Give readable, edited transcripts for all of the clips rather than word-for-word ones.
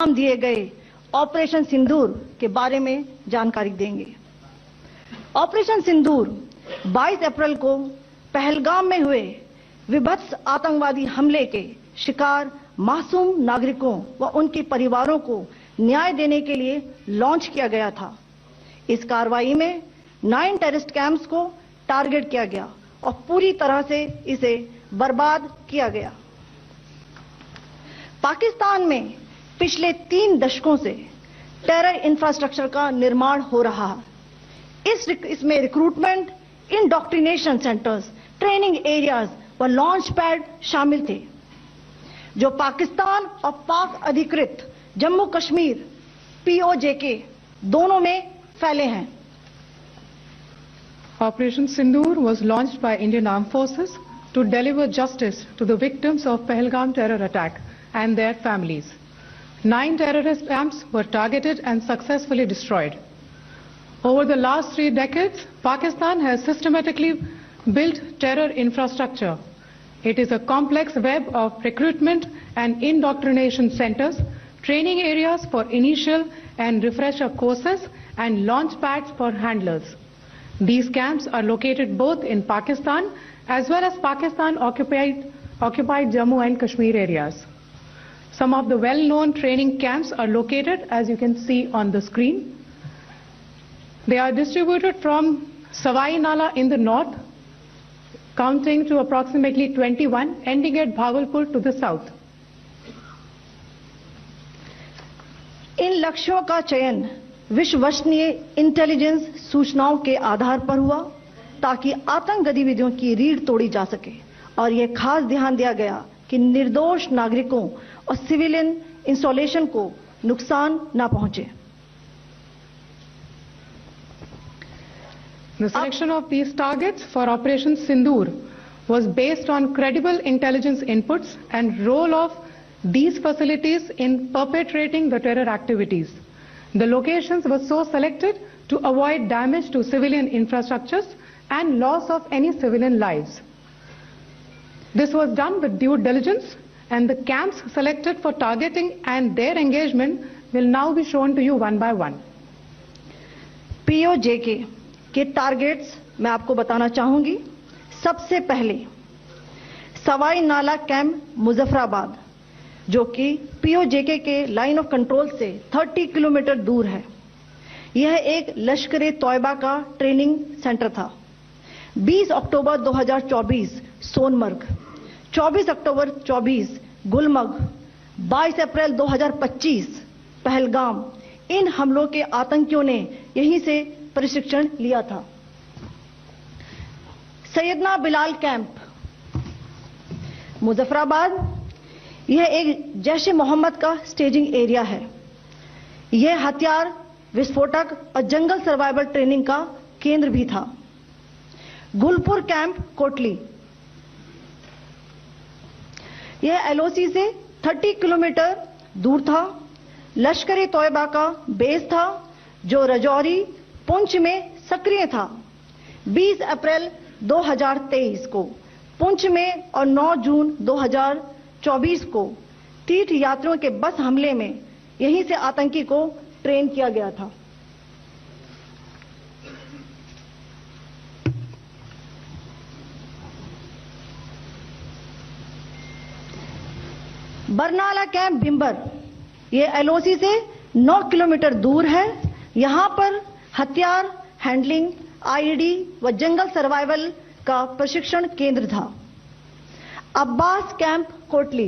नाम दिए गए ऑपरेशन सिंदूर के बारे में जानकारी देंगे। ऑपरेशन सिंदूर 22 अप्रैल को पहलगाम में हुए विभत्स आतंकवादी हमले के शिकार मासूम नागरिकों व उनके परिवारों को न्याय देने के लिए लॉन्च किया गया था। इस कार्रवाई में 9 टेररिस्ट कैंप्स को टारगेट किया गया और पूरी तरह से इसे बर्बाद किया गया। पाकिस्तान में पिछले 3 दशकों से टेरर इंफ्रास्ट्रक्चर का निर्माण हो रहा है। इसमें recruitment, indoctrination centres, training areas व लॉन्च पैड शामिल थे, जो पाकिस्तान और पाक अधिकृत जम्मू कश्मीर POJK दोनों में फैले हैं। Operation Sindoor was launched by Indian Armed Forces to deliver justice to the victims of Pahalgam terror attack and their families. 9 terrorist camps were targeted and successfully destroyed. Over the last 3 decades, Pakistan has systematically built terror infrastructure. It is a complex web of recruitment and indoctrination centers, training areas for initial and refresher courses, and launch pads for handlers. These camps are located both in Pakistan as well as Pakistan-occupied Jammu and Kashmir areas. Some of the well-known training camps are located, as you can see on the screen. They are distributed from Sawai Nala in the north, counting to approximately 21, ending at Bhagalpur to the south. इन लक्ष्यों का चयन विश्वसनीय intelligence सूचनाओं के आधार पर हुआ ताकि आतंक गतिविधियों की रीढ़ तोड़ी जा सके, और यह खास ध्यान दिया गया कि निर्दोष नागरिकों और सिविलियन इंस्टॉलेशन को नुकसान न पहुंचे। The selection of these targets for Operation Sindoor was based on credible intelligence inputs and role of these facilities in perpetrating the terror activities. The locations were so selected to avoid damage to civilian infrastructures and loss of any civilian lives. This was done with due diligence, and the camps selected for targeting and their engagement will now be shown to you one by one. POJK के targets मैं आपको बताना चाहूंगी। सबसे पहले सवाई नाला camp Muzaffarabad, जो कि POJK के लाइन ऑफ कंट्रोल से 30 किलोमीटर दूर है। यह एक लश्कर-ए-तौयबा का ट्रेनिंग सेंटर था। 20 अक्टूबर 2024 सोनमर्ग, 24 अक्टूबर 24 गुलमर्ग, 22 अप्रैल 2025 पहलगाम, इन हमलों के आतंकियों ने यहीं से प्रशिक्षण लिया था। सैयदना बिलाल कैंप मुजफ्फराबाद, यह एक जैश-ए मोहम्मद का स्टेजिंग एरिया है। यह हथियार, विस्फोटक और जंगल सर्वाइवल ट्रेनिंग का केंद्र भी था। गुलपुर कैंप कोटली, यह LOC से 30 किलोमीटर दूर था। लश्कर-ए-तौयबा का बेस था, जो रजौरी, पुंछ में सक्रिय था। 20 अप्रैल 2023 को पुंछ में और 9 जून 2024 को तीर्थ यात्रियों के बस हमले में यहीं से आतंकी को ट्रेन किया गया था। बरनाला कैंप भिंबर, यह LOC से 9 किलोमीटर दूर है। यहां पर हथियार, हैंडलिंग, IED व जंगल सर्वाइवल का प्रशिक्षण केंद्र था। अब्बास कैंप कोटली,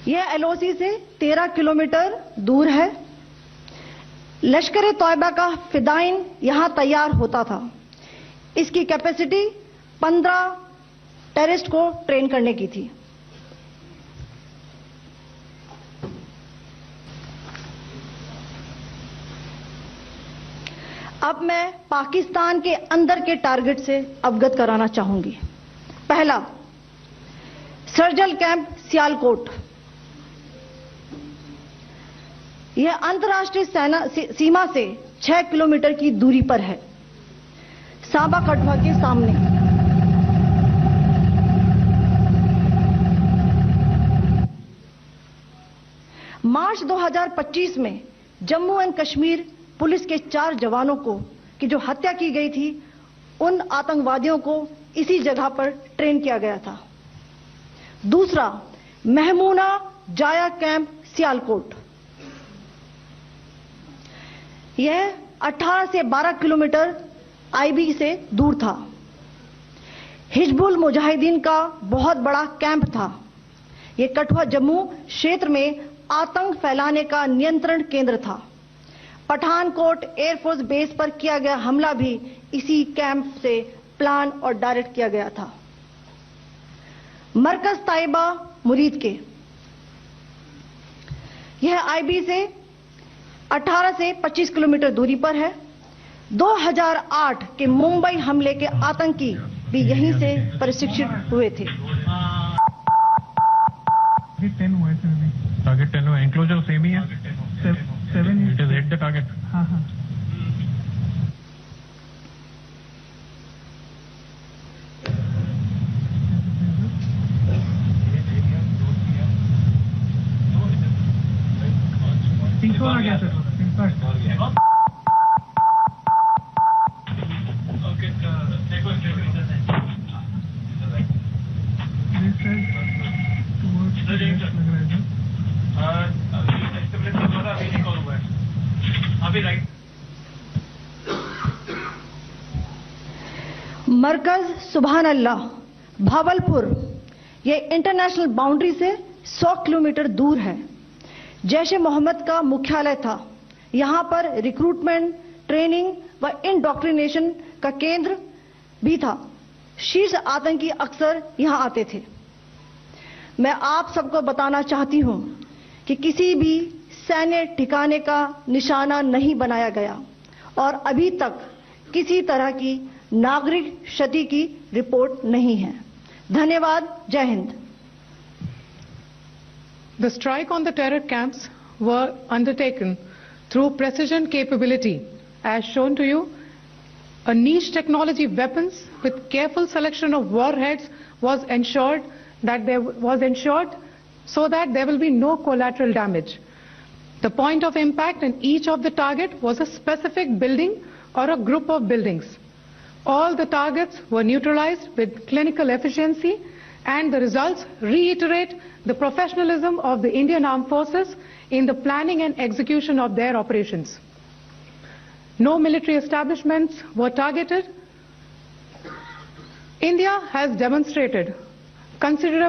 यह LOC से 13 किलोमीटर दूर है। लश्कर-ए-तौयबा का फिदाइन यहां तैयार होता था। इसकी कैपेसिटी 15 टेररिस्ट को ट्रेन करने की थी। अब मैं पाकिस्तान के अंदर के टारगेट से अवगत कराना चाहूंगी। पहला, सर्जल कैंप सियालकोट, यह अंतर्राष्ट्रीय सीमा से 6 किलोमीटर की दूरी पर है। सांबा कठुआ के सामने। मार्च 2025 में जम्मू एंड कश्मीर पुलिस के 4 जवानों को की जो हत्या की गई थी, उन आतंकवादियों को इसी जगह पर ट्रेन किया गया था। दूसरा, महमूना जाया कैंप सियालकोट, यह 18 से 12 किलोमीटर आईबी से दूर था। हिजबुल मुजाहिदीन का बहुत बड़ा कैंप था। यह कठुआ जम्मू क्षेत्र में आतंक फैलाने का नियंत्रण केंद्र था। पठानकोट एयरफोर्स बेस पर किया गया हमला भी इसी कैंप से प्लान और डायरेक्ट किया गया था। मरकज ताइबा मुरीद के, यह आईबी से 18 से 25 किलोमीटर दूरी पर है। 2008 के मुंबई हमले के आतंकी भी यहीं से प्रशिक्षित हुए थे। टारगेट 10 हुआ, एंक्लोजर सेम ही है। 7 it is hit the target. हाँ। आ गया सर। मरकज सुभान अल्लाह भावलपुर, यह इंटरनेशनल बाउंड्री से 100 किलोमीटर दूर है। जैश-ए मोहम्मद का मुख्यालय था। यहां पर रिक्रूटमेंट, ट्रेनिंग व इंडॉक्ट्रिनेशन का केंद्र भी था। शीर्ष आतंकी अक्सर यहां आते थे। मैं आप सबको बताना चाहती हूं कि किसी भी सैन्य ठिकाने का निशाना नहीं बनाया गया और अभी तक किसी तरह की नागरिक क्षति की रिपोर्ट नहीं है। धन्यवाद। जय Hind. The strike on the terror camps were undertaken through precision capability, as shown to you. A niche technology weapons with careful selection of warheads was ensured so that there will be no collateral damage. The point of impact in each of the target was a specific building or a group of buildings. All the targets were neutralized with clinical efficiency, and the results reiterate the professionalism of the Indian Armed Forces in the planning and execution of their operations. No military establishments were targeted. India has demonstrated considerable